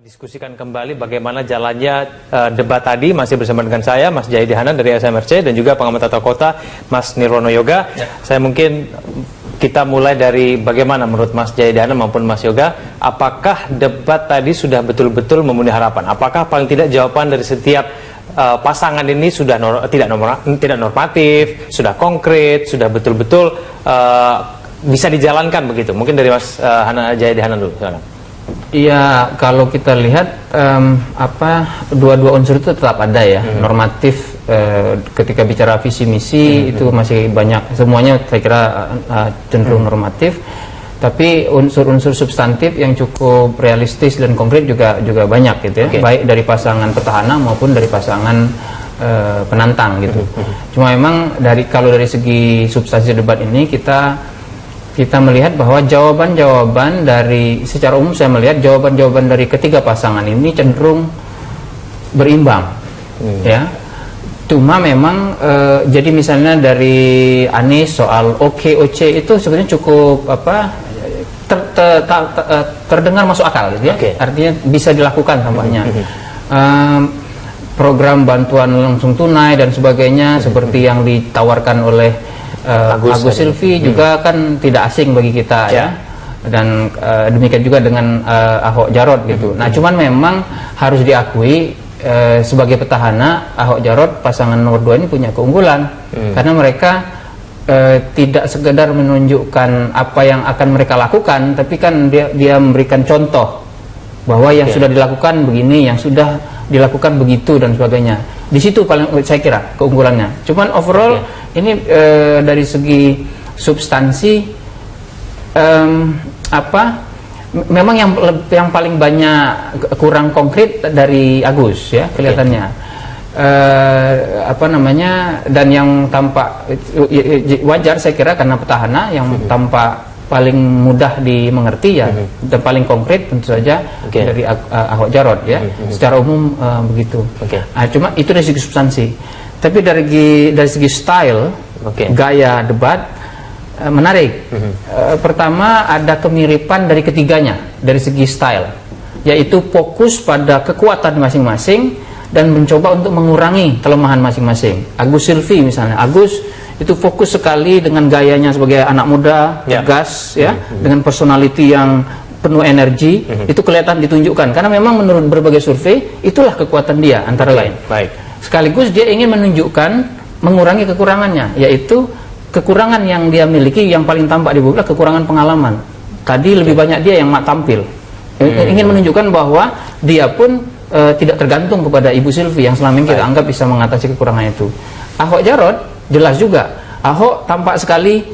Diskusikan kembali bagaimana jalannya debat tadi. Masih bersama dengan saya, Mas Jayadi Hanan dari SMRC, dan juga pengamat tata kota, Mas Nirwono Yoga. Saya mungkin kita mulai dari bagaimana menurut Mas Jayadi Hanan maupun Mas Yoga, apakah debat tadi sudah betul-betul memenuhi harapan? Apakah paling tidak jawaban dari setiap pasangan ini sudah tidak normatif, sudah konkret, sudah betul-betul bisa dijalankan begitu? Mungkin dari Mas Jayadi Hanan dulu. Silakan. Iya, kalau kita lihat dua-dua unsur itu tetap ada ya. Normatif ketika bicara visi misi itu masih banyak, semuanya saya kira cenderung normatif. Tapi unsur-unsur substantif yang cukup realistis dan konkret juga banyak gitu ya. Baik dari pasangan petahana maupun dari pasangan penantang gitu. Cuma memang kalau dari segi substansi debat ini kita melihat bahwa jawaban-jawaban dari, secara umum saya melihat jawaban-jawaban dari ketiga pasangan ini cenderung berimbang, ya. Cuma memang jadi misalnya dari Anies soal OKOC itu sebenarnya cukup terdengar masuk akal, gitu ya. Artinya bisa dilakukan tampaknya. Program bantuan langsung tunai dan sebagainya seperti yang ditawarkan oleh Agus Silvi juga kan tidak asing bagi kita ya. Dan demikian juga dengan Ahok Jarot gitu. Nah, cuman memang harus diakui sebagai petahana Ahok Jarot pasangan nomor 2 ini punya keunggulan karena mereka tidak sekedar menunjukkan apa yang akan mereka lakukan, tapi kan dia memberikan contoh bahwa yang sudah dilakukan begini, yang sudah dilakukan begitu dan sebagainya. Di situ paling saya kira keunggulannya. Cuman overall ini dari segi substansi memang yang paling banyak kurang konkret dari Agus ya kelihatannya. Dan yang tampak wajar saya kira karena petahana yang tampak paling mudah dimengerti ya dan paling konkret tentu saja dari Ahok Jarot ya. Secara umum begitu. Nah, cuma itu dari segi substansi. Tapi dari segi style, gaya debat menarik. Pertama ada kemiripan dari ketiganya dari segi style, yaitu fokus pada kekuatan masing-masing dan mencoba untuk mengurangi kelemahan masing-masing. Agus Silvi misalnya, Agus itu fokus sekali dengan gayanya sebagai anak muda, tegas ya, dengan personality yang penuh energi, itu kelihatan ditunjukkan karena memang menurut berbagai survei itulah kekuatan dia antara lain. Sekaligus dia ingin menunjukkan mengurangi kekurangannya, yaitu kekurangan yang dia miliki yang paling tampak di publik, kekurangan pengalaman. Tadi lebih banyak dia yang tampil. Ingin menunjukkan bahwa dia pun tidak tergantung kepada Ibu Silvi yang selama ini kita anggap bisa mengatasi kekurangan itu. Ahok Jarot jelas juga, Ahok tampak sekali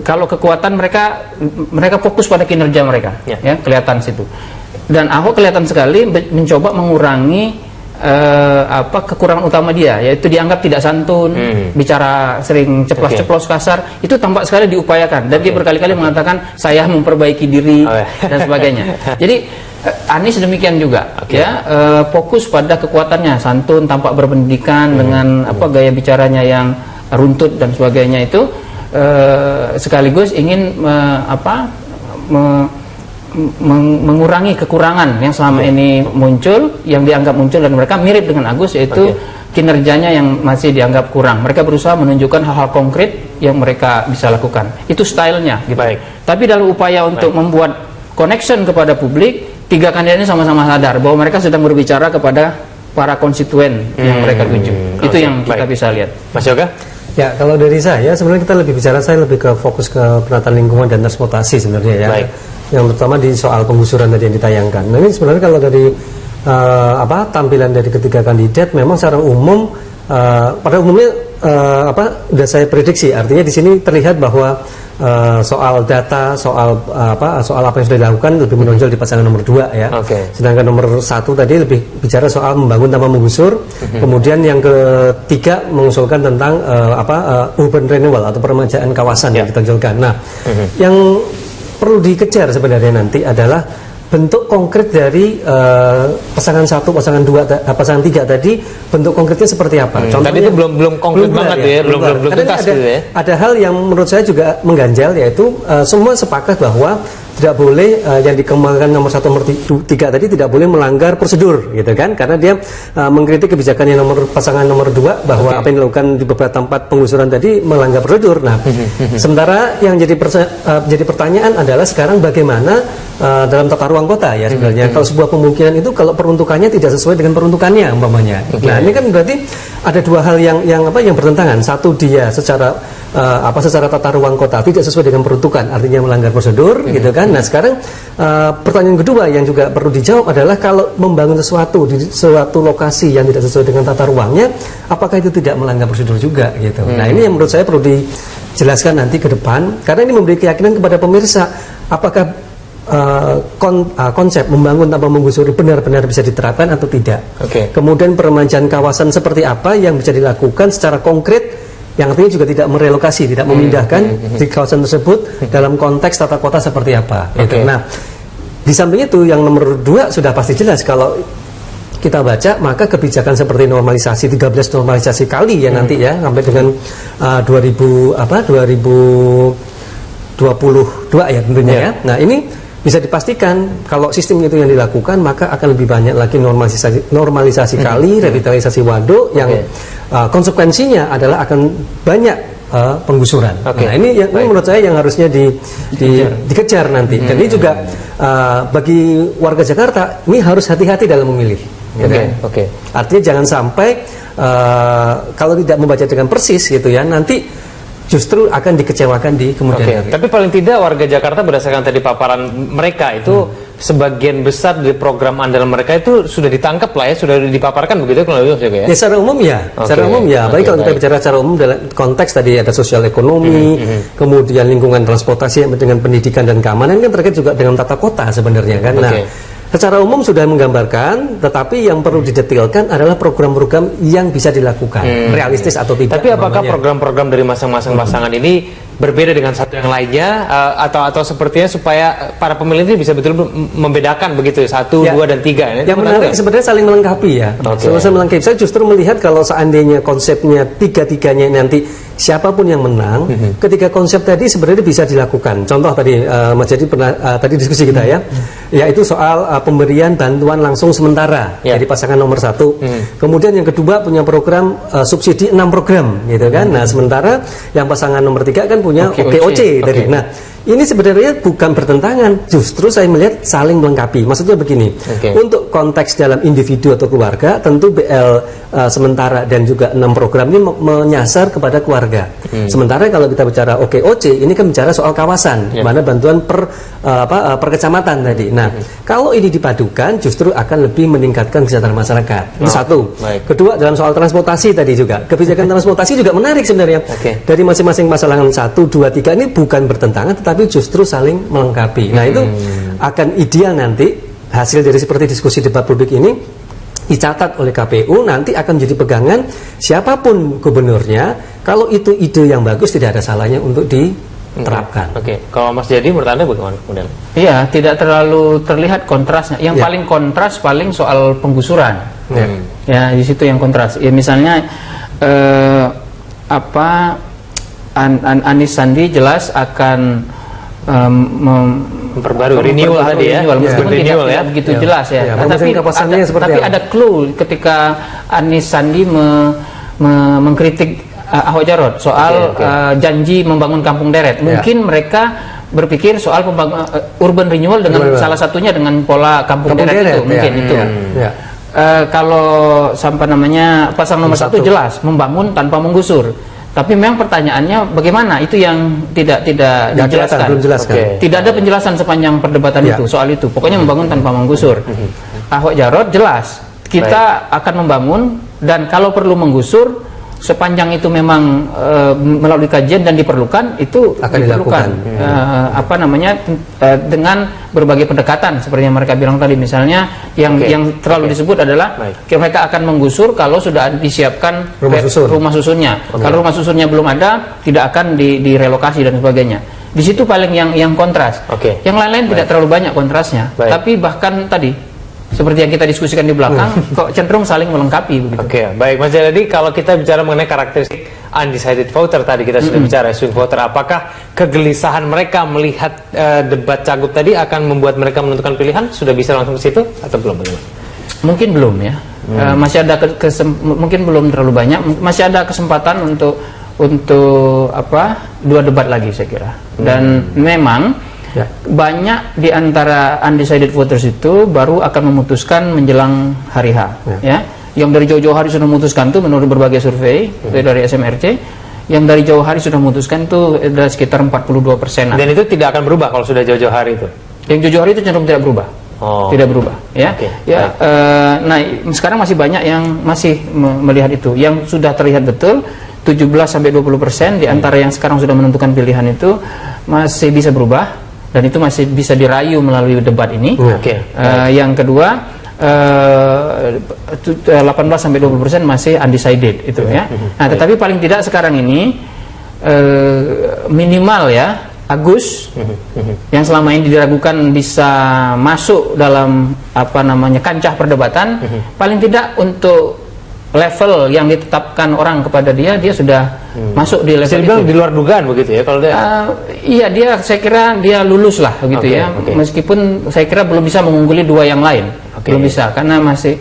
kalau kekuatan mereka fokus pada kinerja mereka, ya kelihatan situ. Dan Ahok kelihatan sekali mencoba mengurangi kekurangan utama dia, yaitu dianggap tidak santun, bicara sering ceplos-ceplos kasar, itu tampak sekali diupayakan dan dia berkali-kali mengatakan saya memperbaiki diri dan sebagainya. Jadi Anies demikian juga, fokus pada kekuatannya, santun, tampak berpendidikan dengan gaya bicaranya yang runtut dan sebagainya itu, sekaligus ingin mengurangi kekurangan yang selama ini muncul, yang dianggap muncul dan mereka mirip dengan Agus, yaitu kinerjanya yang masih dianggap kurang. Mereka berusaha menunjukkan hal-hal konkret yang mereka bisa lakukan. Itu stylenya gitu. Tapi dalam upaya untuk membuat connection kepada publik, tiga kandidat ini sama-sama sadar bahwa mereka sedang berbicara kepada para konstituen yang mereka tuju. Itu yang kita bisa lihat. Mas Yoga? Ya, kalau dari saya sebenarnya kita saya lebih ke fokus ke penataan lingkungan dan transportasi sebenarnya ya. Yang terutama di soal penggusuran tadi yang ditayangkan. Nah, ini sebenarnya kalau dari tampilan dari ketiga kandidat memang secara umum pada umumnya sudah saya prediksi, artinya di sini terlihat bahwa soal data, soal apa yang sudah dilakukan lebih menonjol di pasangan nomor 2 ya. Sedangkan nomor 1 tadi lebih bicara soal membangun tanpa menggusur. Kemudian yang ketiga mengusulkan tentang urban renewal atau peremajaan kawasan yang ditonjolkan. Nah, yang perlu dikejar sebenarnya nanti adalah bentuk konkret dari pasangan 1, pasangan 2, pasangan 3 tadi, bentuk konkretnya seperti apa? Contohnya, tadi itu belum konkret banget ya, belum tuntas gitu ya. Ada hal yang menurut saya juga mengganjal, yaitu semua sepakat bahwa tidak boleh yang dikembangkan nomor 1 nomor 3 tadi tidak boleh melanggar prosedur gitu kan, karena dia mengkritik kebijakan yang pasangan nomor 2 bahwa apa yang dilakukan di beberapa tempat penggusuran tadi melanggar prosedur. Nah, sementara yang jadi pertanyaan adalah sekarang bagaimana dalam tata ruang kota ya sebenarnya kalau sebuah pemukiman itu kalau peruntukannya tidak sesuai dengan peruntukannya umpamanya. Nah, ini kan berarti ada dua hal yang bertentangan. Satu, dia secara tata ruang kota tidak sesuai dengan peruntukan, artinya melanggar prosedur gitu kan. Nah, sekarang pertanyaan kedua yang juga perlu dijawab adalah kalau membangun sesuatu di suatu lokasi yang tidak sesuai dengan tata ruangnya, apakah itu tidak melanggar prosedur juga gitu. Nah, ini yang menurut saya perlu dijelaskan nanti ke depan, karena ini memberi keyakinan kepada pemirsa apakah konsep membangun tanpa menggusuri benar-benar bisa diterapkan atau tidak. Kemudian peremajaan kawasan seperti apa yang bisa dilakukan secara konkret, yang artinya juga tidak merelokasi, tidak memindahkan di kawasan tersebut dalam konteks tata kota seperti apa. Gitu. Nah, di samping itu yang nomor 2 sudah pasti jelas kalau kita baca, maka kebijakan seperti normalisasi 13 normalisasi kali ya nanti ya sampai dengan 2022 ya tentunya ya. Nah, ini bisa dipastikan kalau sistem itu yang dilakukan, maka akan lebih banyak lagi normalisasi kali, revitalisasi waduk yang konsekuensinya adalah akan banyak penggusuran. Nah, ini menurut saya yang harusnya dikejar nanti. Dan ini juga bagi warga Jakarta ini harus hati-hati dalam memilih. Artinya jangan sampai kalau tidak membaca dengan persis gitu ya, nanti justru akan dikecewakan di kemudian hari. Tapi paling tidak warga Jakarta berdasarkan tadi paparan mereka itu sebagian besar dari program andalan mereka itu sudah ditangkap lah ya, sudah dipaparkan begitu kalau ya? Ya secara umum ya, secara umum ya. Baik kalau kita bicara secara umum dalam konteks tadi ada sosial ekonomi, kemudian lingkungan transportasi dengan pendidikan dan keamanan kan terkait juga dengan tata kota sebenarnya kan. Nah, secara umum sudah menggambarkan, tetapi yang perlu didetailkan adalah program-program yang bisa dilakukan, realistis atau tidak. Tapi apakah program-program dari masing-masing pasangan ini berbeda dengan satu yang lainnya, atau sepertinya supaya para pemilih ini bisa betul-betul membedakan begitu 1, 2 dan 3? Yang menarik sebenarnya saling melengkapi ya. Saling melengkapi. Saya justru melihat kalau seandainya konsepnya tiga-tiganya nanti siapapun yang menang, ketika konsep tadi sebenarnya bisa dilakukan. Contoh tadi Mas Jadi pernah tadi diskusi kita ya, yaitu soal pemberian bantuan langsung sementara dari pasangan nomor 1. Kemudian yang kedua punya program subsidi 6 program gitu kan. Nah, sementara yang pasangan nomor 3 kan punya OKOC tadi. Nah, ini sebenarnya bukan bertentangan, justru saya melihat saling melengkapi. Maksudnya begini, untuk konteks dalam individu atau keluarga, tentu BL sementara dan juga 6 program ini menyasar kepada keluarga. Sementara kalau kita bicara OKOC, ini kan bicara soal kawasan, mana bantuan per kecamatan tadi. Nah, kalau ini dipadukan, justru akan lebih meningkatkan kesejahteraan masyarakat. Itu satu. Kedua, dalam soal transportasi tadi juga, kebijakan transportasi juga menarik sebenarnya. Dari masing-masing pasangan 1, 2, 3 ini bukan bertentangan, tapi justru saling melengkapi. Nah, itu akan ideal nanti hasil dari seperti diskusi debat publik ini dicatat oleh KPU, nanti akan menjadi pegangan siapapun gubernurnya. Kalau itu ide yang bagus, tidak ada salahnya untuk diterapkan. Kalau Mas Jadi menurut Anda bagaimana kemudian? Iya, tidak terlalu terlihat kontrasnya. Yang paling kontras paling soal penggusuran. Ya, di situ yang kontras. Ya, misalnya Anies Sandi jelas akan memperbarui renewal tadi ya, meskipun tidak begitu jelas ya. Tapi ada clue ketika Anies Sandi mengkritik Ahok Jarot soal janji membangun kampung deret. Mungkin mereka berpikir soal urban renewal dengan salah satunya dengan pola kampung deret itu, mungkin itu. Kalau pasang nomor 1 jelas membangun tanpa menggusur. Tapi memang pertanyaannya bagaimana, itu yang tidak dijelaskan. Tidak ada penjelasan sepanjang perdebatan itu soal itu. Pokoknya membangun tanpa menggusur. Ahok Jarot jelas kita akan membangun, dan kalau perlu menggusur sepanjang itu memang melalui kajian dan diperlukan, itu akan dilakukan. Dengan berbagai pendekatan seperti yang mereka bilang tadi, misalnya yang terlalu disebut adalah mereka akan menggusur kalau sudah disiapkan rumah susunnya. Kalau rumah susunnya belum ada, tidak akan direlokasi dan sebagainya. Di situ paling yang kontras. Yang lain-lain tidak terlalu banyak kontrasnya. Tapi bahkan tadi seperti yang kita diskusikan di belakang, kok cenderung saling melengkapi begitu. Oke, baik Mas Jayadi, kalau kita bicara mengenai karakteristik undecided voter tadi kita sudah bicara swing voter, apakah kegelisahan mereka melihat debat Cagup tadi akan membuat mereka menentukan pilihan? Sudah bisa langsung ke situ atau belum? Bagaimana? Mungkin belum ya. Masih ada mungkin belum terlalu banyak. Masih ada kesempatan untuk dua debat lagi saya kira. Dan memang banyak di antara undecided voters itu baru akan memutuskan menjelang hari H. Ya. Yang dari jauh-jauh hari sudah memutuskan tuh menurut berbagai survei dari SMRC, yang dari jauh hari sudah memutuskan tuh ada sekitar 42%. Dan itu tidak akan berubah kalau sudah jauh-jauh hari itu? Yang jauh-jauh hari itu cenderung tidak berubah. Tidak berubah, ya. Nah, sekarang masih banyak yang masih melihat itu. Yang sudah terlihat betul 17-20% di antara yang sekarang sudah menentukan pilihan itu masih bisa berubah dan itu masih bisa dirayu melalui debat ini. Yang kedua 18-20% masih undecided itu ya. Nah, tetapi paling tidak sekarang ini minimal ya Agus yang selama ini diragukan bisa masuk dalam kancah perdebatan, paling tidak untuk level yang ditetapkan orang kepada dia sudah masuk di level itu. Di luar dugaan begitu ya kalau dia. Iya, saya kira dia lulus lah begitu ya. Meskipun saya kira belum bisa mengungguli dua yang lain. Belum bisa karena masih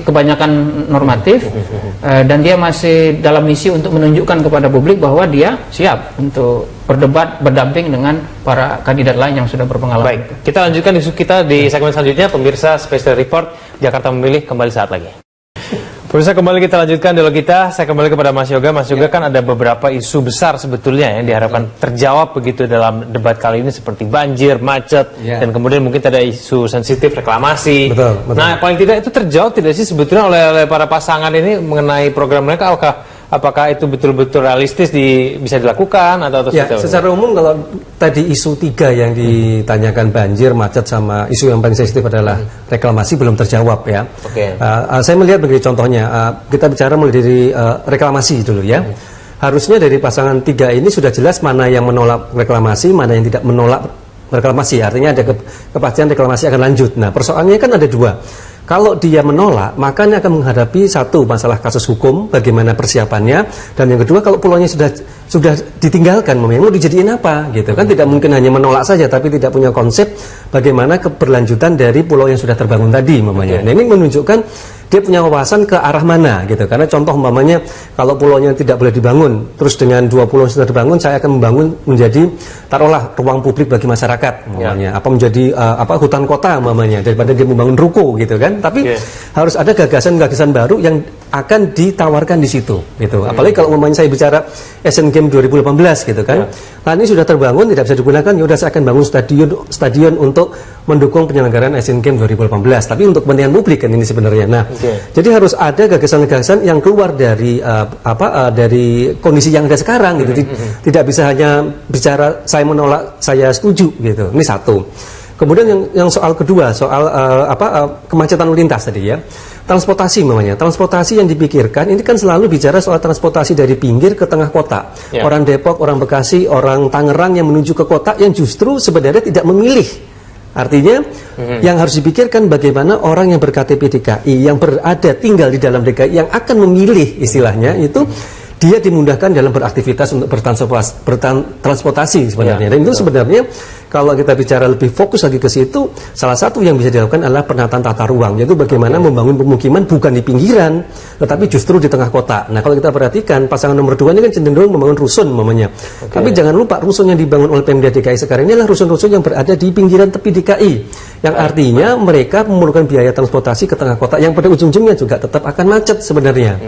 kebanyakan normatif dan dia masih dalam misi untuk menunjukkan kepada publik bahwa dia siap untuk berdebat berdamping dengan para kandidat lain yang sudah berpengalaman. Baik, kita lanjutkan isu kita di segmen selanjutnya. Pemirsa Special Report Jakarta Memilih kembali saat lagi. Pemirsa, kembali kita lanjutkan dialog kita. Saya kembali kepada Mas Yoga. Mas Yoga, kan ada beberapa isu besar sebetulnya yang diharapkan terjawab begitu dalam debat kali ini, seperti banjir, macet, dan kemudian mungkin ada isu sensitif reklamasi. Betul. Nah, paling tidak itu terjawab tidak sih sebetulnya oleh para pasangan ini mengenai program mereka? Apakah itu betul-betul realistis bisa dilakukan atau secara umum kalau tadi isu 3 yang ditanyakan banjir, macet, sama isu yang paling sensitif adalah reklamasi belum terjawab ya. Saya melihat begini contohnya, kita bicara mulai dari reklamasi dulu ya. Harusnya dari pasangan 3 ini sudah jelas mana yang menolak reklamasi, mana yang tidak menolak reklamasi. Artinya ada kepastian reklamasi akan lanjut. Nah, persoalannya kan ada 2. Kalau dia menolak, maka dia akan menghadapi satu masalah kasus hukum, bagaimana persiapannya, dan yang kedua kalau pulaunya sudah ditinggalkan, mau dijadiin apa, gitu kan? Tidak mungkin hanya menolak saja, tapi tidak punya konsep bagaimana keberlanjutan dari pulau yang sudah terbangun tadi, mamanya. Nah, ini menunjukkan dia punya wawasan ke arah mana, gitu. Karena contoh umpamanya kalau pulaunya tidak boleh dibangun, terus dengan 2 pulau yang sudah dibangun, saya akan membangun menjadi taruhlah ruang publik bagi masyarakat, umpamanya. Apa menjadi hutan kota, umpamanya, daripada dia membangun ruko, gitu kan. Tapi harus ada gagasan-gagasan baru yang akan ditawarkan di situ, gitu. Apalagi kalau umpamanya saya bicara Asian Games 2018, gitu kan. Nah, ini sudah terbangun, tidak bisa digunakan, ya udah saya akan bangun stadion untuk mendukung penyelenggaraan Asian Games 2018. Tapi untuk kepentingan publik kan ini sebenarnya. Nah, jadi harus ada gagasan-gagasan yang keluar dari dari kondisi yang ada sekarang, gitu. Tidak bisa hanya bicara saya menolak, saya setuju, gitu. Ini satu. Kemudian yang soal kedua, soal kemacetan lalu lintas tadi ya. Transportasi namanya. Transportasi yang dipikirkan ini kan selalu bicara soal transportasi dari pinggir ke tengah kota. Orang Depok, orang Bekasi, orang Tangerang yang menuju ke kota yang justru sebenarnya tidak memilih. Artinya yang harus dipikirkan bagaimana orang yang ber-KTP DKI, yang berada tinggal di dalam DKI, yang akan memilih istilahnya itu dia dimudahkan dalam beraktivitas untuk bertransportasi sebenarnya. Dan itu sebenarnya kalau kita bicara lebih fokus lagi ke situ, salah satu yang bisa dilakukan adalah penataan tata ruang, yaitu bagaimana membangun pemukiman bukan di pinggiran, tetapi justru di tengah kota. Nah, kalau kita perhatikan pasangan nomor 2 ini kan cenderung membangun rusun namanya. Tapi jangan lupa rusun yang dibangun oleh Pemda DKI sekarang ini adalah rusun-rusun yang berada di pinggiran tepi DKI, yang artinya mereka memerlukan biaya transportasi ke tengah kota yang pada ujung-ujungnya juga tetap akan macet sebenarnya.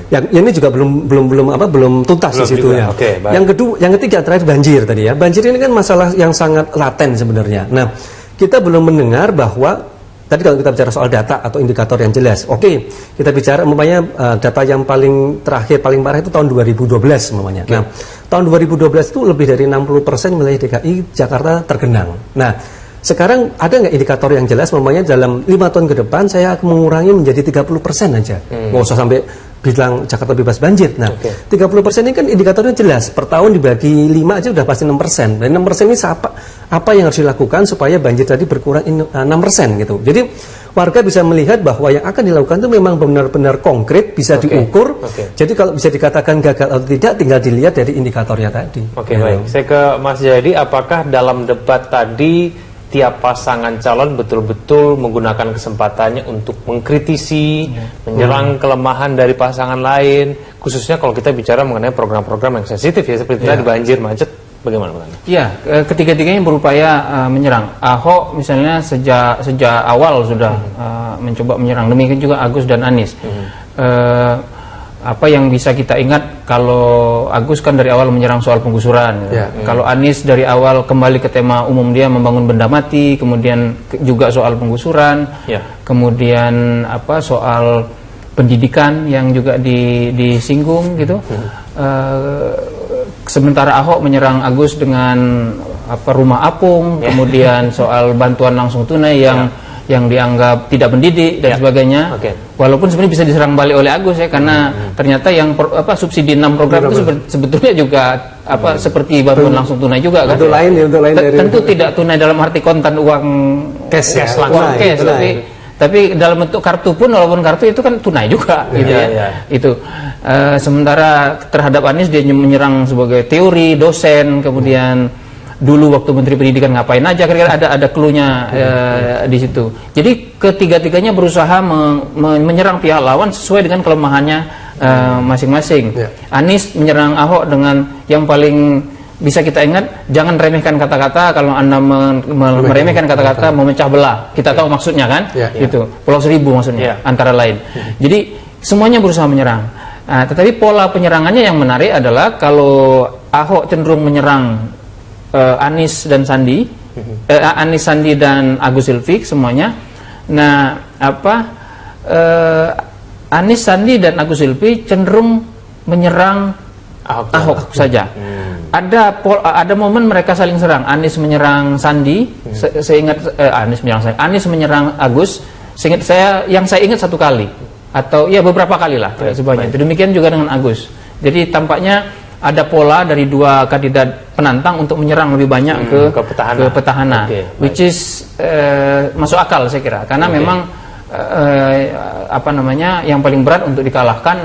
Yang ini juga belum tuntas di situ ya. Yang ketiga terakhir banjir tadi ya. Banjir ini kan masalah yang sangat laten sebenarnya. Nah, kita belum mendengar bahwa tadi kalau kita bicara soal data atau indikator yang jelas. Kita bicara umpamanya data yang paling terakhir paling parah itu tahun 2012 umpamanya. Nah, tahun 2012 itu lebih dari 60% wilayah DKI Jakarta tergenang. Nah, sekarang ada nggak indikator yang jelas umpamanya dalam 5 tahun ke depan saya akan mengurangi menjadi 30% aja. Nggak usah sampai bilang Jakarta bebas banjir. Nah, 30% ini kan indikatornya jelas. Per tahun dibagi 5 aja udah pasti 6%. Dan 6% ini apa yang harus dilakukan supaya banjir tadi berkurang 6% gitu. Jadi warga bisa melihat bahwa yang akan dilakukan itu memang benar-benar konkret, bisa diukur. Jadi kalau bisa dikatakan gagal atau tidak, tinggal dilihat dari indikatornya tadi. Baik. Saya ke Mas Jayadi, apakah dalam debat tadi tiap pasangan calon betul-betul menggunakan kesempatannya untuk mengkritisi, menyerang kelemahan dari pasangan lain, khususnya kalau kita bicara mengenai program-program yang sensitif ya, seperti tadi banjir, macet, bagaimana? Iya, ketiga-tiganya berupaya menyerang. Ahok misalnya sejak awal sudah mencoba menyerang, demikian juga Agus dan Anies. Apa yang bisa kita ingat, kalau Agus kan dari awal menyerang soal penggusuran, kalau Anies dari awal kembali ke tema umum dia membangun benda mati, kemudian juga soal penggusuran, kemudian soal pendidikan yang juga disinggung gitu. Sementara Ahok menyerang Agus dengan rumah apung, kemudian soal bantuan langsung tunai yang dianggap tidak mendidik dan sebagainya. Walaupun sebenarnya bisa diserang balik oleh Agus ya, karena ternyata yang subsidi 6 program itu sebetulnya juga seperti bantuan langsung tunai juga kan. Untuk lain tentu tidak tunai dalam arti kontan uang cash langsung cash, tapi dalam bentuk kartu pun, walaupun kartu itu kan tunai juga gitu ya. Itu sementara terhadap Anies dia menyerang sebagai teori, dosen, kemudian dulu waktu Menteri Pendidikan ngapain aja, kira-kira ada cluenya di situ. Jadi ketiga-tiganya berusaha menyerang pihak lawan sesuai dengan kelemahannya masing-masing. Anies menyerang Ahok dengan yang paling bisa kita ingat, jangan remehkan kata-kata. Kalau Anda meremehkan kata-kata, memecah belah. Kita tahu maksudnya kan? Itu Pulau Seribu maksudnya, antara lain. Jadi semuanya berusaha menyerang. Tetapi pola penyerangannya yang menarik adalah kalau Ahok cenderung menyerang Anies dan Sandi, Anies, Sandi dan Agus Silvi semuanya. Nah, Anies, Sandi dan Agus Silvi cenderung menyerang Ahok saja. Ada momen mereka saling serang. Anies menyerang Sandi, Anies menyerang Agus. Seingat saya, yang saya ingat satu kali atau ya beberapa kali lah, tidak sebanyak. Demikian juga dengan Agus. Jadi tampaknya ada pola dari dua kandidat penantang untuk menyerang lebih banyak ke petahana, which is masuk akal saya kira, karena memang yang paling berat untuk dikalahkan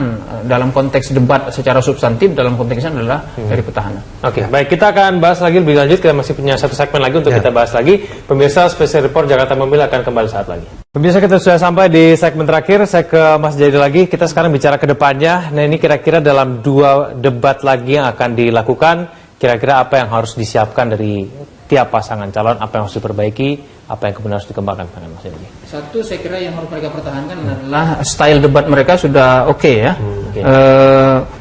dalam konteks debat secara substantif dalam konteksnya adalah dari petahana. Baik, kita akan bahas lagi lebih lanjut. Kita masih punya satu segmen lagi untuk kita bahas lagi. Pemirsa, Special Report Jakarta Mobil akan kembali saat lagi. Pemirsa, kita sudah sampai di segmen terakhir. Saya ke Mas Jayadi lagi. Kita sekarang bicara ke depannya. Nah, ini kira-kira dalam 2 debat lagi yang akan dilakukan, kira-kira apa yang harus disiapkan dari tiap pasangan calon, apa yang harus diperbaiki, apa yang kemudian harus dikembangkan, Mas Jayadi? Satu, saya kira yang harus mereka pertahankan adalah style debat mereka sudah oke ya.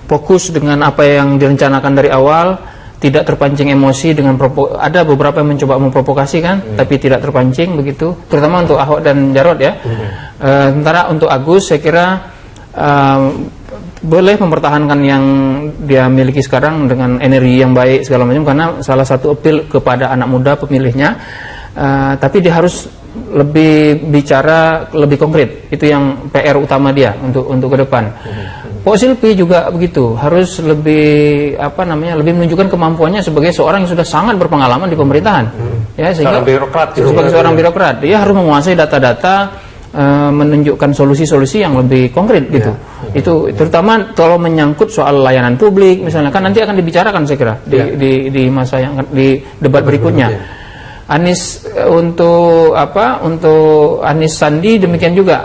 Fokus dengan apa yang direncanakan dari awal, tidak terpancing emosi dengan ada beberapa yang mencoba memprovokasi kan, tapi tidak terpancing begitu, terutama untuk Ahok dan Jarot ya. Sementara untuk Agus saya kira boleh mempertahankan yang dia miliki sekarang dengan energi yang baik segala macam, karena salah satu appeal kepada anak muda pemilihnya. Tapi dia harus lebih bicara lebih konkret, itu yang PR utama dia untuk ke depan. Pak Silvi juga begitu, harus lebih lebih menunjukkan kemampuannya sebagai seorang yang sudah sangat berpengalaman di pemerintahan. Ya, sehingga sebagai seorang birokrat dia harus menguasai data-data, menunjukkan solusi-solusi yang lebih konkret gitu. Itu terutama kalau menyangkut soal layanan publik misalnya, kan nanti akan dibicarakan saya kira di masa yang di debat berikutnya. Anies untuk Anies Sandi demikian juga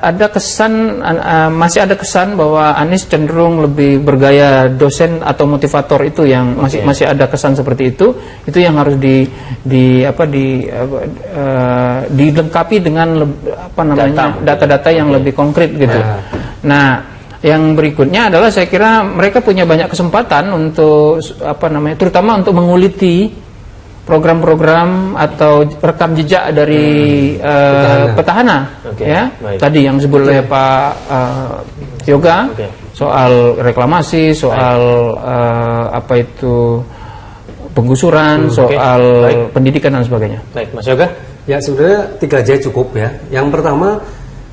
ada kesan masih ada kesan bahwa Anies cenderung lebih bergaya dosen atau motivator, itu yang masih ada kesan seperti itu yang harus dilengkapi dengan data-data yang lebih konkret gitu. Nah, yang berikutnya adalah saya kira mereka punya banyak kesempatan untuk terutama untuk menguliti program-program atau rekam jejak dari petahana ya. Tadi yang disebut oleh Pak Yoga soal reklamasi, soal penggusuran, soal pendidikan dan sebagainya. Baik, Mas Yoga. Ya, sebenarnya 3 aja cukup ya. Yang pertama,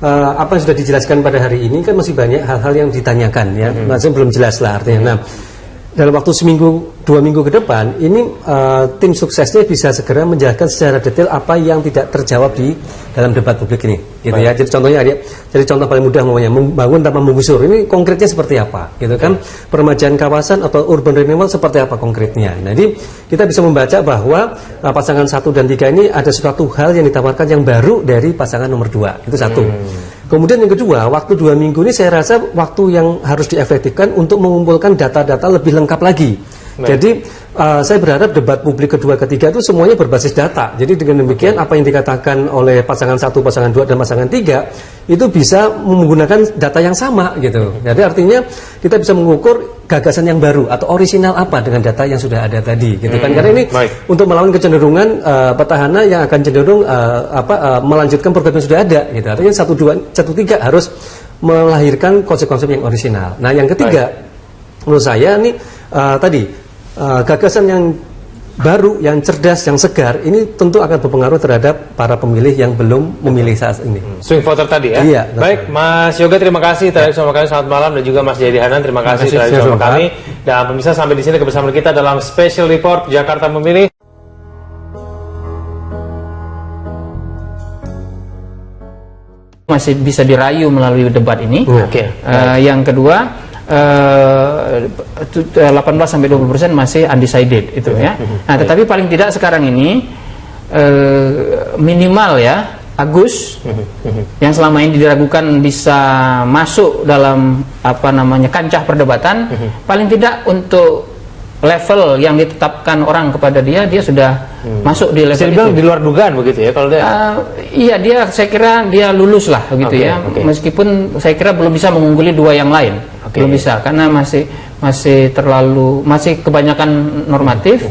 apa yang sudah dijelaskan pada hari ini kan masih banyak hal-hal yang ditanyakan ya, masih belum jelas lah artinya. Nah, dalam waktu seminggu 2 minggu ke depan ini tim suksesnya bisa segera menjelaskan secara detail apa yang tidak terjawab di dalam debat publik ini, gitu ya. Jadi contohnya jadi contoh paling mudah namanya membangun tanpa menggusur. Ini konkretnya seperti apa, gitu kan? Peremajaan kawasan atau urban renewal seperti apa konkretnya. Nah, jadi kita bisa membaca bahwa pasangan 1 dan 3 ini ada suatu hal yang ditawarkan yang baru dari pasangan nomor 2. Itu satu. Kemudian yang kedua, waktu 2 minggu ini saya rasa waktu yang harus diefektifkan untuk mengumpulkan data-data lebih lengkap lagi. Jadi saya berharap debat publik kedua ketiga itu semuanya berbasis data. Jadi dengan demikian apa yang dikatakan oleh pasangan 1, pasangan 2 dan pasangan 3 itu bisa menggunakan data yang sama gitu. Jadi artinya kita bisa mengukur gagasan yang baru atau orisinal apa dengan data yang sudah ada tadi gitu kan. Karena ini untuk melawan kecenderungan petahana yang akan cenderung melanjutkan program yang sudah ada gitu. Artinya 1, 2, 1, 3 harus melahirkan konsep-konsep yang orisinal. Nah, yang ketiga menurut saya ini gagasan yang baru, yang cerdas, yang segar ini tentu akan berpengaruh terhadap para pemilih yang belum memilih saat ini. Swing voter tadi ya? Iya. Baik, Mas Yoga terima kasih telah bersama kami, selamat malam, dan juga Mas Jayadi Hanan terima kasih telah bersama kami. Dan pemirsa sampai di sini kebersamaan kita dalam Special Report Jakarta Memilih. Masih bisa dirayu melalui debat ini. Yang kedua, 18-20% masih undecided itu ya. Nah, tetapi paling tidak sekarang ini minimal ya Agus yang selama ini diragukan bisa masuk dalam kancah perdebatan, paling tidak untuk level yang ditetapkan orang kepada dia sudah masuk di level itu. Di luar dugaan begitu ya kalau dia. Iya, saya kira dia lulus lah begitu ya. Meskipun saya kira belum bisa mengungguli 2 yang lain. Belum bisa karena masih kebanyakan normatif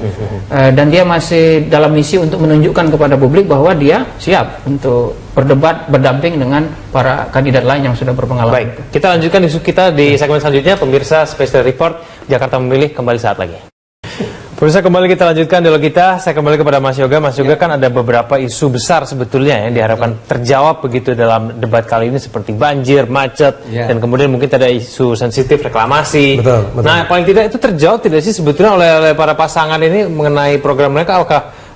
dan dia masih dalam misi untuk menunjukkan kepada publik bahwa dia siap untuk berdebat berdamping dengan para kandidat lain yang sudah berpengalaman. Baik, kita lanjutkan isu kita di segmen selanjutnya. Pemirsa, Special Report Jakarta Memilih kembali saat lagi. Pemirsa, kembali kita lanjutkan dialog kita. Saya kembali kepada Mas Yoga. Mas Yoga, kan ada beberapa isu besar sebetulnya yang diharapkan terjawab begitu dalam debat kali ini, seperti banjir, macet, dan kemudian mungkin ada isu sensitif reklamasi. Betul. Nah, paling tidak itu terjawab tidak sih sebetulnya oleh para pasangan ini mengenai program mereka?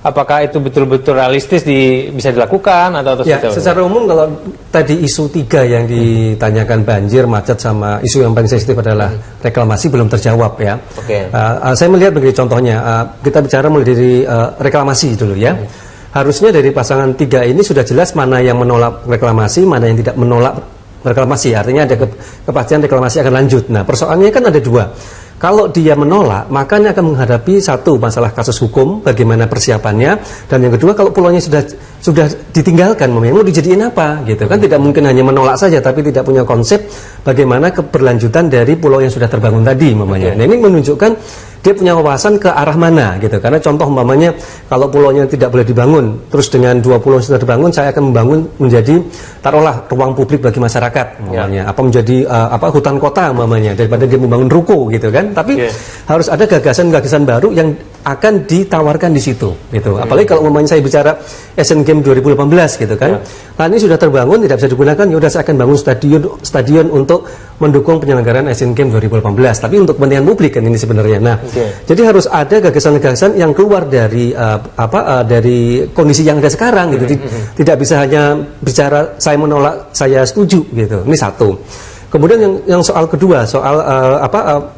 Apakah itu betul-betul realistis bisa dilakukan atau ya, secara umum kalau tadi isu 3 yang ditanyakan banjir, macet, sama isu yang paling sensitif adalah reklamasi belum terjawab ya. Saya melihat begini contohnya, kita bicara mulai dari reklamasi dulu ya. Harusnya dari pasangan 3 ini sudah jelas mana yang menolak reklamasi, mana yang tidak menolak reklamasi. Artinya ada kepastian reklamasi akan lanjut. Nah, persoalannya kan ada 2. Kalau dia menolak, makanya akan menghadapi satu masalah kasus hukum, bagaimana persiapannya, dan yang kedua kalau pulaunya sudah ditinggalkan, mau dijadiin apa, gitu kan? Tidak mungkin hanya menolak saja, tapi tidak punya konsep bagaimana keberlanjutan dari pulau yang sudah terbangun tadi, mamanya. Nah, ini menunjukkan dia punya wawasan ke arah mana, gitu. Karena contoh umpamanya kalau pulaunya tidak boleh dibangun, terus dengan 2 pulau yang sudah dibangun, saya akan membangun menjadi taruhlah ruang publik bagi masyarakat, umpamanya. Apa menjadi hutan kota, umpamanya, daripada dia membangun ruko, gitu kan. Tapi harus ada gagasan-gagasan baru yang akan ditawarkan di situ, gitu. Apalagi kalau umpamanya saya bicara Asian Games 2018, gitu kan. Nah, ini sudah terbangun, tidak bisa digunakan, ya udah saya akan bangun stadion untuk mendukung penyelenggaraan Asian Games 2018. Tapi untuk kepentingan publik kan ini sebenarnya. Nah, jadi harus ada gagasan-gagasan yang keluar dari dari kondisi yang ada sekarang, gitu. Tidak bisa hanya bicara saya menolak, saya setuju, gitu. Ini satu. Kemudian yang soal kedua, soal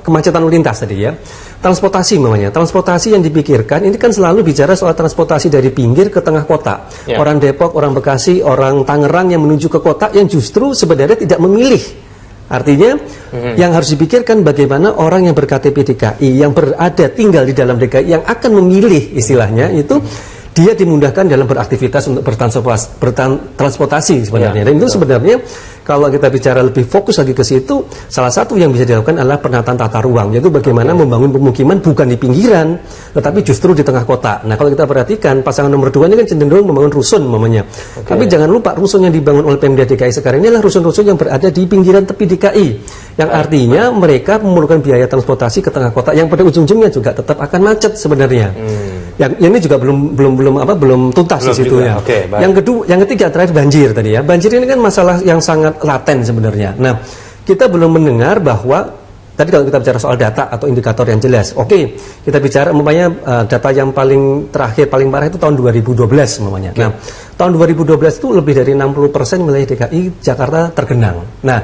kemacetan lalu lintas tadi ya. Transportasi namanya. Transportasi yang dipikirkan ini kan selalu bicara soal transportasi dari pinggir ke tengah kota. Orang Depok, orang Bekasi, orang Tangerang yang menuju ke kota yang justru sebenarnya tidak memilih. Artinya yang harus dipikirkan bagaimana orang yang ber-KTP DKI, yang berada tinggal di dalam DKI, yang akan memilih istilahnya itu dia dimudahkan dalam beraktivitas untuk bertransportasi sebenarnya. Dan itu sebenarnya kalau kita bicara lebih fokus lagi ke situ, salah satu yang bisa dilakukan adalah penataan tata ruang, yaitu bagaimana membangun pemukiman bukan di pinggiran, tetapi justru di tengah kota. Nah, kalau kita perhatikan pasangan nomor 2 ini kan cenderung membangun rusun namanya. Tapi jangan lupa rusun yang dibangun oleh Pemda DKI sekarang ini adalah rusun-rusun yang berada di pinggiran tepi DKI, yang artinya mereka memerlukan biaya transportasi ke tengah kota yang pada ujung-ujungnya juga tetap akan macet sebenarnya. yang ini juga belum tuntas di situ ya. Yang ketiga terakhir banjir tadi ya. Banjir ini kan masalah yang sangat laten sebenarnya. Nah, kita belum mendengar bahwa tadi kalau kita bicara soal data atau indikator yang jelas. Oke, kita bicara umpamanya data yang paling terakhir paling parah itu tahun 2012 umpamanya. Nah, tahun 2012 itu lebih dari 60% wilayah DKI Jakarta tergenang. Nah,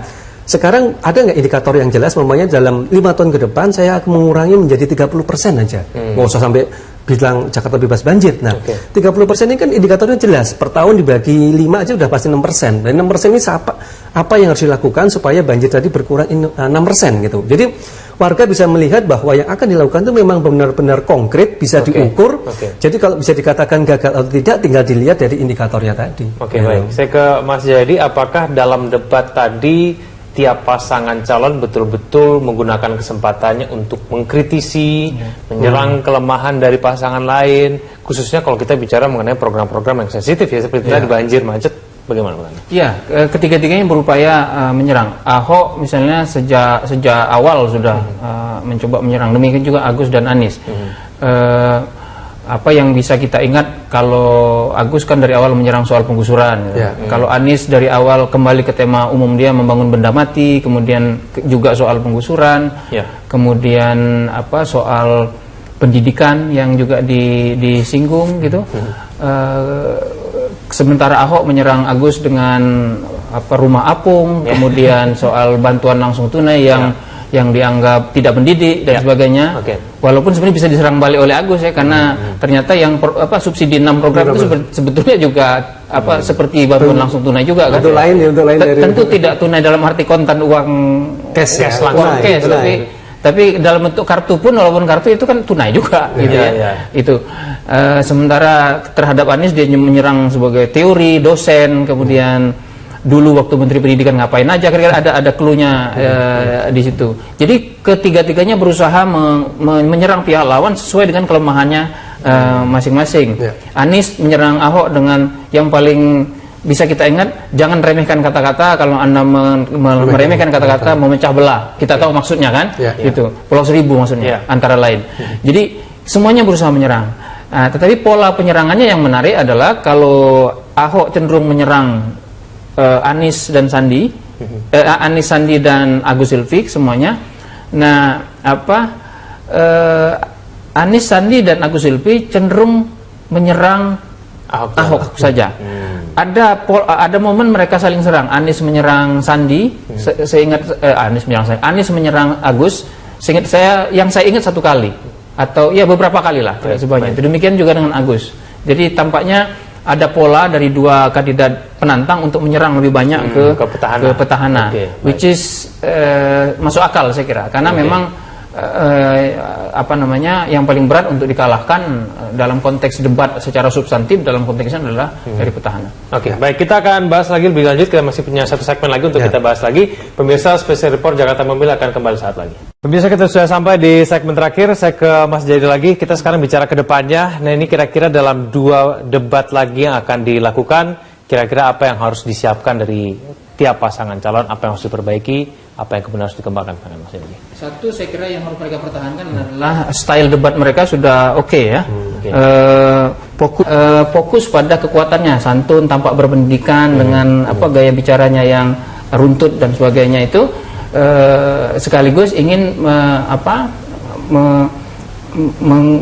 sekarang ada nggak indikator yang jelas, umpamanya dalam 5 tahun ke depan saya akan mengurangi menjadi 30% aja. Nggak usah sampai bilang Jakarta bebas banjir. Nah, 30% ini kan indikatornya jelas. Per tahun dibagi 5 aja udah pasti 6%. Dan 6% ini apa yang harus dilakukan supaya banjir tadi berkurang 6% gitu. Jadi warga bisa melihat bahwa yang akan dilakukan itu memang benar-benar konkret, bisa diukur. Jadi kalau bisa dikatakan gagal atau tidak, tinggal dilihat dari indikatornya tadi. Baik. Saya ke Mas Jayadi, apakah dalam debat tadi tiap pasangan calon betul-betul menggunakan kesempatannya untuk mengkritisi, menyerang kelemahan dari pasangan lain, khususnya kalau kita bicara mengenai program-program yang sensitif ya, seperti tadi banjir, macet, bagaimana? Iya, ketiga-tiganya berupaya menyerang. Ahok misalnya sejak awal sudah mencoba menyerang, demikian juga Agus dan Anies. Apa yang bisa kita ingat, kalau Agus kan dari awal menyerang soal penggusuran, kalau Anies dari awal kembali ke tema umum dia membangun benda mati, kemudian juga soal penggusuran, kemudian soal pendidikan yang juga disinggung gitu. Sementara Ahok menyerang Agus dengan rumah apung, kemudian soal bantuan langsung tunai yang dianggap tidak mendidik dan sebagainya. Walaupun sebenarnya bisa diserang balik oleh Agus ya, karena ternyata yang subsidi 6 program itu sebetulnya juga seperti bantuan langsung tunai juga kan. Tentu tidak tunai dalam arti kontan uang cash tapi dalam bentuk kartu pun, walaupun kartu itu kan tunai juga gitu ya. Itu sementara terhadap Anies dia menyerang sebagai teori, dosen, kemudian dulu waktu Menteri Pendidikan ngapain aja, kira-kira ada clue-nya di situ. Jadi ketiga-tiganya berusaha menyerang pihak lawan sesuai dengan kelemahannya masing-masing. Anies menyerang Ahok dengan yang paling bisa kita ingat, jangan remehkan kata-kata. Kalau Anda meremehkan kata-kata, memecah belah. Kita tahu maksudnya kan? Gitu. Pulau Seribu maksudnya, antara lain. Jadi semuanya berusaha menyerang. Tetapi pola penyerangannya yang menarik adalah kalau Ahok cenderung menyerang Anies dan Sandi, Anies, Sandi dan Agus Silvi semuanya. Nah, Anies, Sandi dan Agus Silvi cenderung menyerang Ahok saja. Ada momen mereka saling serang. Anies menyerang Sandi, Anies menyerang Agus. Yang saya ingat satu kali atau ya beberapa kali lah, tidak sebanyak. Demikian juga dengan Agus. Jadi tampaknya ada pola dari dua kandidat penantang untuk menyerang lebih banyak ke petahana, which is masuk akal saya kira, karena memang yang paling berat untuk dikalahkan dalam konteks debat secara substantif dalam konteksnya adalah dari petahana. Baik, kita akan bahas lagi lebih lanjut. Kita masih punya satu segmen lagi untuk kita bahas lagi. Pemirsa, Special Report Jakarta Mobil akan kembali saat lagi. Pemirsa, kita sudah sampai di segmen terakhir. Saya ke Mas Jayadi lagi. Kita sekarang bicara ke depannya. Nah, ini kira-kira dalam 2 debat lagi yang akan dilakukan, kira-kira apa yang harus disiapkan dari tiap pasangan calon, apa yang harus diperbaiki, apa yang kemudian harus dikembangkan, Mas Jayadi? Satu, saya kira yang harus mereka pertahankan adalah style debat mereka sudah oke ya. Fokus pada kekuatannya, santun, tampak berpendidikan, dengan gaya bicaranya yang runtut dan sebagainya itu. Sekaligus ingin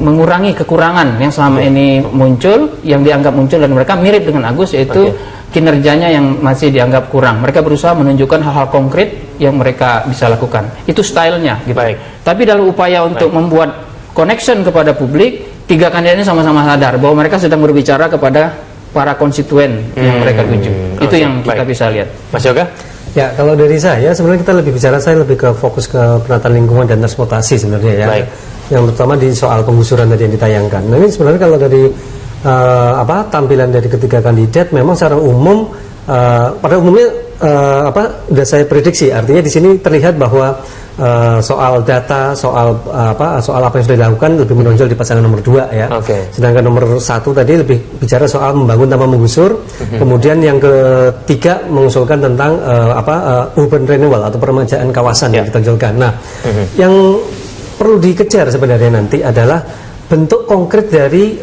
mengurangi kekurangan yang selama ini muncul, yang dianggap muncul dan mereka mirip dengan Agus, yaitu kinerjanya yang masih dianggap kurang. Mereka berusaha menunjukkan hal-hal konkret yang mereka bisa lakukan. Itu stylenya gitu. Tapi dalam upaya untuk membuat connection kepada publik, 3 kandidat ini sama-sama sadar bahwa mereka sedang berbicara kepada para konstituen yang mereka tuju. Itu yang kita bisa lihat. Mas Yoga? Ya, kalau dari saya sebenarnya kita saya lebih ke fokus ke penataan lingkungan dan transportasi sebenarnya ya. Yang terutama di soal penggusuran tadi yang ditayangkan. Nah, ini sebenarnya kalau dari tampilan dari ketiga kandidat memang secara umum pada umumnya sudah saya prediksi, artinya di sini terlihat bahwa soal data, soal apa yang sudah dilakukan lebih menonjol di pasangan nomor 2 ya. Sedangkan nomor 1 tadi lebih bicara soal membangun tanpa menggusur. Kemudian yang ketiga mengusulkan tentang urban renewal atau peremajaan kawasan yang ditonjolkan. Nah, yang perlu dikejar sebenarnya nanti adalah bentuk konkret dari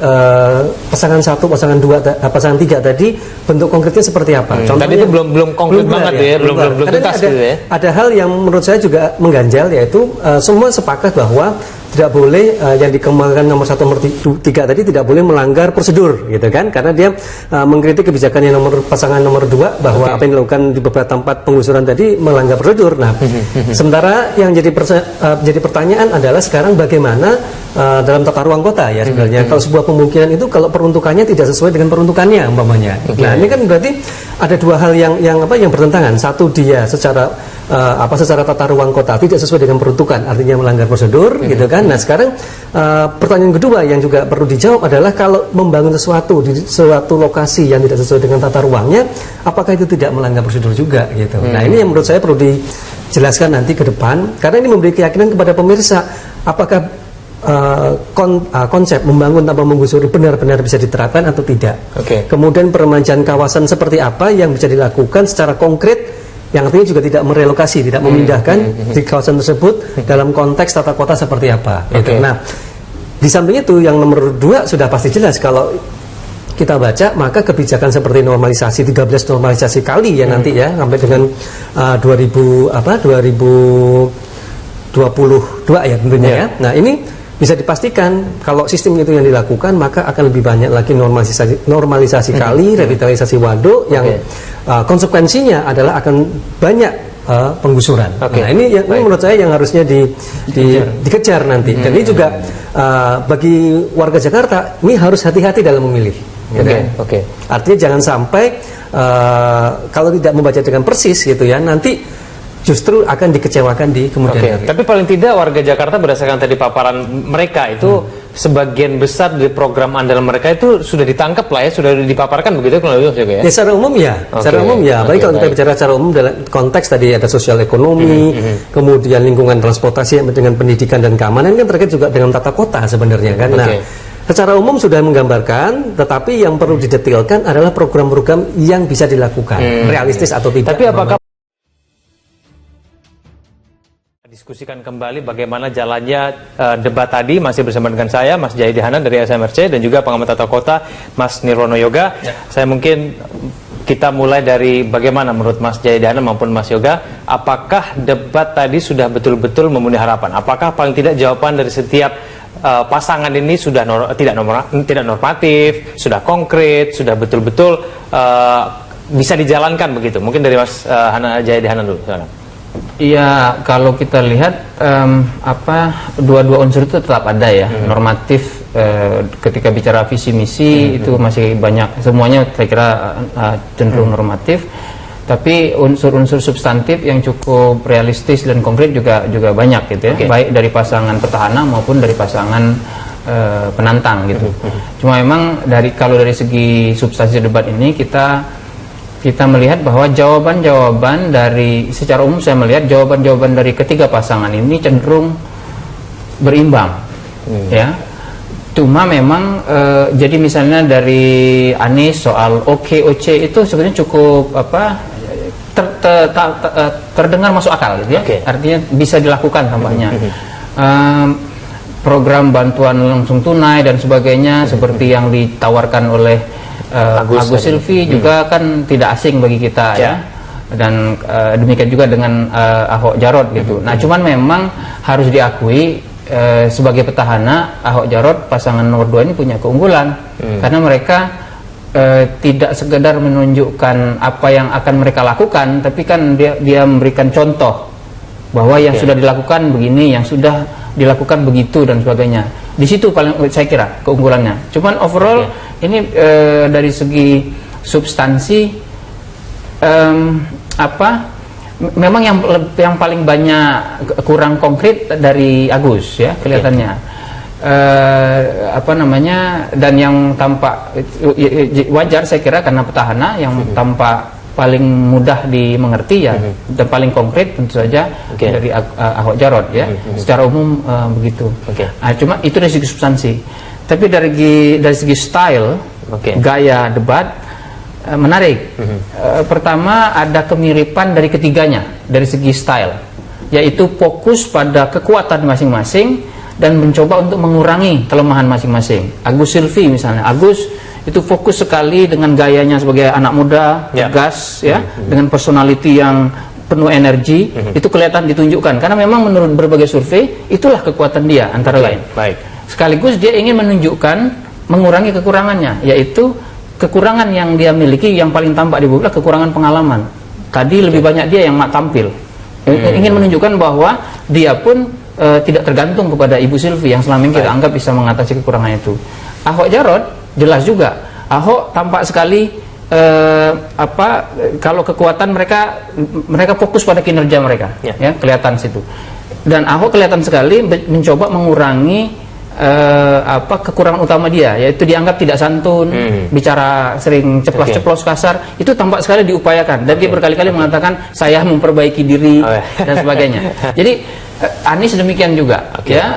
pasangan 1, pasangan 2, pasangan 3 tadi, bentuk konkretnya seperti apa? Contohnya, tadi itu belum konkret banget ya, belum tuntas gitu ya. Ada hal yang menurut saya juga mengganjal, yaitu semua sepakat bahwa tidak boleh yang dikembangkan nomor 1, nomor 3 tadi tidak boleh melanggar prosedur, gitu kan? Karena dia mengkritik kebijakan yang pasangan nomor 2 bahwa apa yang dilakukan di beberapa tempat penggusuran tadi melanggar prosedur. Nah, sementara yang jadi pertanyaan adalah sekarang bagaimana dalam tata ruang kota ya sebenarnya. Kalau sebuah pemungkinan itu kalau peruntukannya tidak sesuai dengan peruntukannya umpamanya. Nah, ini kan berarti ada dua hal yang bertentangan. Satu, dia secara tata ruang kota tidak sesuai dengan peruntukan, artinya melanggar prosedur, gitu kan. Nah, sekarang pertanyaan kedua yang juga perlu dijawab adalah kalau membangun sesuatu di suatu lokasi yang tidak sesuai dengan tata ruangnya, apakah itu tidak melanggar prosedur juga, gitu. Nah, ini yang menurut saya perlu dijelaskan nanti ke depan, karena ini memberi keyakinan kepada pemirsa apakah konsep membangun tanpa menggusuri benar-benar bisa diterapkan atau tidak. Kemudian peremajaan kawasan seperti apa yang bisa dilakukan secara konkret, yang artinya juga tidak merelokasi, tidak memindahkan di kawasan tersebut dalam konteks tata kota seperti apa. Gitu. Nah, di samping itu yang nomor 2 sudah pasti jelas kalau kita baca, maka kebijakan seperti normalisasi 13 normalisasi kali ya nanti ya sampai dengan 2022 ya tentunya ya. Nah, ini bisa dipastikan kalau sistem itu yang dilakukan, maka akan lebih banyak lagi normalisasi kali, revitalisasi waduk yang konsekuensinya adalah akan banyak penggusuran. Nah, ini menurut saya yang harusnya dikejar nanti. Dan ini juga bagi warga Jakarta ini harus hati-hati dalam memilih. Artinya jangan sampai kalau tidak membaca dengan persis gitu ya, nanti justru akan dikecewakan di kemudian hari. Tapi paling tidak warga Jakarta berdasarkan tadi paparan mereka itu sebagian besar dari program andalan mereka itu sudah ditangkap lah ya, sudah dipaparkan begitu kalau ya? Ya secara umum ya, secara umum ya. Baik kalau kita bicara secara umum dalam konteks tadi ada sosial ekonomi, kemudian lingkungan transportasi dengan pendidikan dan keamanan kan terkait juga dengan tata kota sebenarnya kan. Nah, secara umum sudah menggambarkan, tetapi yang perlu didetailkan adalah program-program yang bisa dilakukan, realistis atau tidak. Tapi apakah diskusikan kembali bagaimana jalannya debat tadi, masih bersama dengan saya Mas Jayadi Hanan dari SMRC dan juga pengamat tata kota Mas Nirwono Yoga. Saya mungkin kita mulai dari bagaimana menurut Mas Jayadi Hanan maupun Mas Yoga, apakah debat tadi sudah betul-betul memenuhi harapan? Apakah paling tidak jawaban dari setiap pasangan ini sudah tidak normatif, sudah konkret, sudah betul-betul bisa dijalankan begitu? Mungkin dari Mas Jayadi Hanan dulu. Iya, kalau kita lihat dua-dua unsur itu tetap ada ya. Normatif ketika bicara visi misi itu masih banyak, semuanya saya kira cenderung normatif. Tapi unsur-unsur substantif yang cukup realistis dan konkret juga banyak gitu ya. Baik dari pasangan petahana maupun dari pasangan penantang gitu. Cuma memang kalau dari segi substansi debat ini kita melihat bahwa jawaban-jawaban dari, secara umum saya melihat jawaban-jawaban dari ketiga pasangan ini cenderung berimbang, ya. Cuma memang jadi misalnya dari Anies soal OKOC itu sebenarnya cukup terdengar masuk akal, gitu ya. Artinya bisa dilakukan tampaknya. Program bantuan langsung tunai dan sebagainya seperti yang ditawarkan oleh Agus Silvi juga kan tidak asing bagi kita ya. Dan demikian juga dengan Ahok Jarot gitu. Nah, cuman memang harus diakui sebagai petahana Ahok Jarot pasangan nomor 2 ini punya keunggulan karena mereka tidak sekedar menunjukkan apa yang akan mereka lakukan, tapi kan dia memberikan contoh bahwa yang sudah dilakukan begini, yang sudah dilakukan begitu dan sebagainya. Di situ paling saya kira keunggulannya. Cuman overall ini dari segi substansi memang yang paling banyak kurang konkret dari Agus ya kelihatannya. Dan yang tampak wajar saya kira karena petahana yang tampak paling mudah dimengerti ya dan paling konkret tentu saja dari Ahok Jarot ya. Secara umum begitu. Cuma itu dari segi substansi. Tapi dari segi style, gaya debat menarik. Pertama ada kemiripan dari ketiganya dari segi style, yaitu fokus pada kekuatan masing-masing dan mencoba untuk mengurangi kelemahan masing-masing. Agus Silvi misalnya, Agus itu fokus sekali dengan gayanya sebagai anak muda, tegas, dengan personality yang penuh energi, itu kelihatan ditunjukkan. Karena memang menurut berbagai survei, itulah kekuatan dia antara lain. Baik. Sekaligus dia ingin menunjukkan mengurangi kekurangannya, yaitu kekurangan yang dia miliki yang paling tampak di publik, kekurangan pengalaman. Tadi lebih banyak dia yang tampil. Ingin menunjukkan bahwa dia pun tidak tergantung kepada Ibu Silvi yang selama ini kita anggap bisa mengatasi kekurangan itu. Ahok Jarot jelas juga. Ahok tampak sekali kalau kekuatan mereka fokus pada kinerja mereka, ya kelihatan situ. Dan Ahok kelihatan sekali mencoba mengurangi kekurangan utama dia, yaitu dianggap tidak santun, bicara sering ceplos-ceplos kasar, itu tampak sekali diupayakan dan dia berkali-kali mengatakan saya memperbaiki diri dan sebagainya. Jadi Anies demikian juga,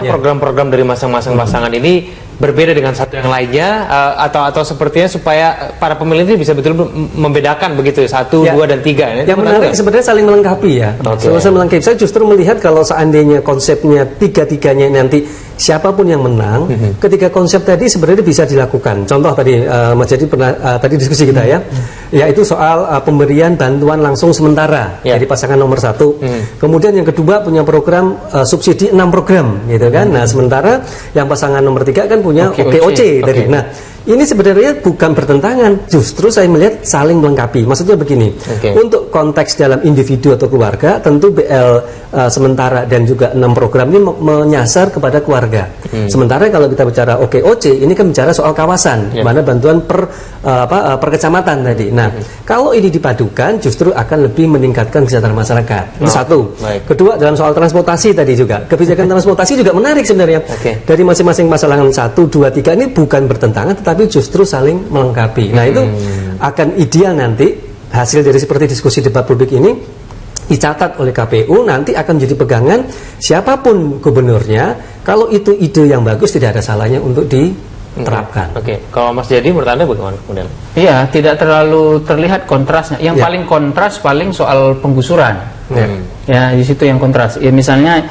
Program-program dari masing-masing pasangan ini berbeda dengan satu yang lainnya, atau sepertinya supaya para pemilih ini bisa betul membedakan begitu 1, 2 dan 3. Yang menarik sebenarnya saling melengkapi ya. Saling melengkapi. Saya justru melihat kalau seandainya konsepnya tiga-tiganya nanti siapapun yang menang, ketika konsep tadi sebenarnya bisa dilakukan. Contoh tadi Mas Jadi pernah tadi diskusi kita yaitu soal pemberian bantuan langsung sementara dari pasangan nomor 1. Kemudian yang kedua punya program subsidi 6 program gitu kan. Nah, sementara yang pasangan nomor 3 kan punya OKOC tadi. Nah, ini sebenarnya bukan bertentangan, justru saya melihat saling melengkapi. Maksudnya begini, untuk konteks dalam individu atau keluarga, tentu BL sementara dan juga 6 program ini menyasar kepada keluarga. Sementara kalau kita bicara OKOC, ini kan bicara soal kawasan, mana bantuan per kecamatan tadi. Nah, kalau ini dipadukan, justru akan lebih meningkatkan kesejahteraan masyarakat. Itu satu. Kedua, dalam soal transportasi tadi juga, kebijakan transportasi juga menarik sebenarnya. Dari masing-masing pasangan 1, 2, 3 ini bukan bertentangan, tetapi justru saling melengkapi. Nah, itu akan ideal nanti hasil dari seperti diskusi debat publik ini dicatat oleh KPU, nanti akan menjadi pegangan siapapun gubernurnya. Kalau itu ide yang bagus, tidak ada salahnya untuk diterapkan. Kalau Mas Jadi menurut Anda bagaimana kemudian? Iya, tidak terlalu terlihat kontrasnya. Yang paling kontras paling soal penggusuran. Ya, di situ yang kontras. Ya, misalnya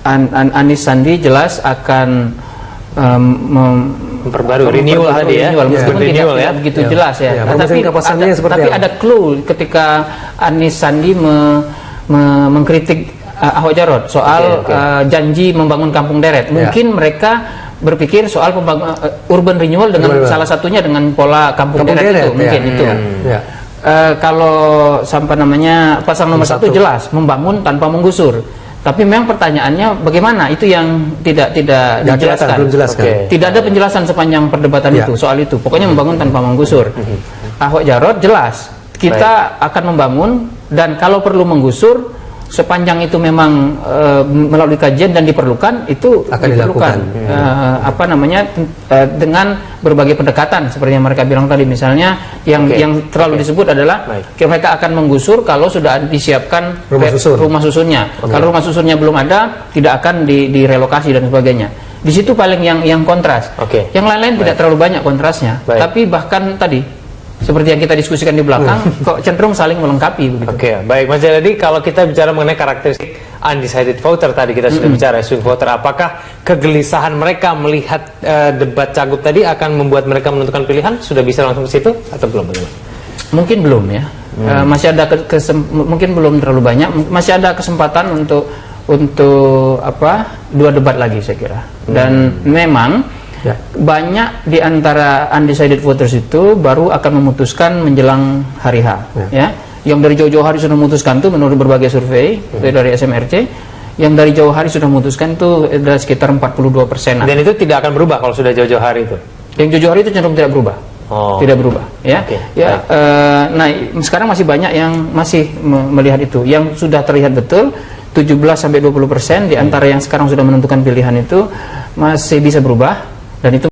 Anies Sandi jelas akan memperbarui renewal tadi ya, meskipun tidak begitu jelas ya. Tapi ada clue ketika Anies Sandi mengkritik Ahok Jarot soal janji membangun kampung deret. Mungkin mereka berpikir soal urban renewal dengan salah satunya dengan pola kampung deret itu, mungkin itu. Kalau pasangan nomor 1 jelas membangun tanpa menggusur. Tapi memang pertanyaannya bagaimana, itu yang tidak dijelaskan. Tidak ada penjelasan sepanjang perdebatan itu soal itu. Pokoknya membangun tanpa menggusur. Ahok Jarot jelas kita akan membangun, dan kalau perlu menggusur sepanjang itu memang melalui kajian dan diperlukan, itu akan dilakukan. Dengan berbagai pendekatan seperti yang mereka bilang tadi, misalnya yang terlalu disebut adalah mereka akan menggusur kalau sudah disiapkan rumah susunnya. Kalau rumah susunnya belum ada, tidak akan direlokasi dan sebagainya. Di situ paling yang kontras. Yang lain-lain tidak terlalu banyak kontrasnya. Tapi bahkan tadi seperti yang kita diskusikan di belakang, kok cenderung saling melengkapi begitu. Baik Mas Jadi, kalau kita bicara mengenai karakteristik undecided voter tadi, kita sudah bicara swing voter, apakah kegelisahan mereka melihat debat cagup tadi akan membuat mereka menentukan pilihan? Sudah bisa langsung ke situ atau belum? Mungkin belum ya. Masih ada mungkin belum terlalu banyak, masih ada kesempatan untuk 2 debat lagi saya kira. Dan memang banyak di antara undecided voters itu baru akan memutuskan menjelang hari H. Yang dari jauh-jauh hari sudah memutuskan tuh menurut berbagai survei dari SMRC, yang dari jauh hari sudah memutuskan tuh ada sekitar 42%. Dan itu tidak akan berubah kalau sudah jauh-jauh hari itu? Yang jauh-jauh hari itu cenderung tidak berubah. Tidak berubah ya. Nah, sekarang masih banyak yang masih melihat itu. Yang sudah terlihat betul 17-20% di antara yang sekarang sudah menentukan pilihan itu masih bisa berubah. Dan itu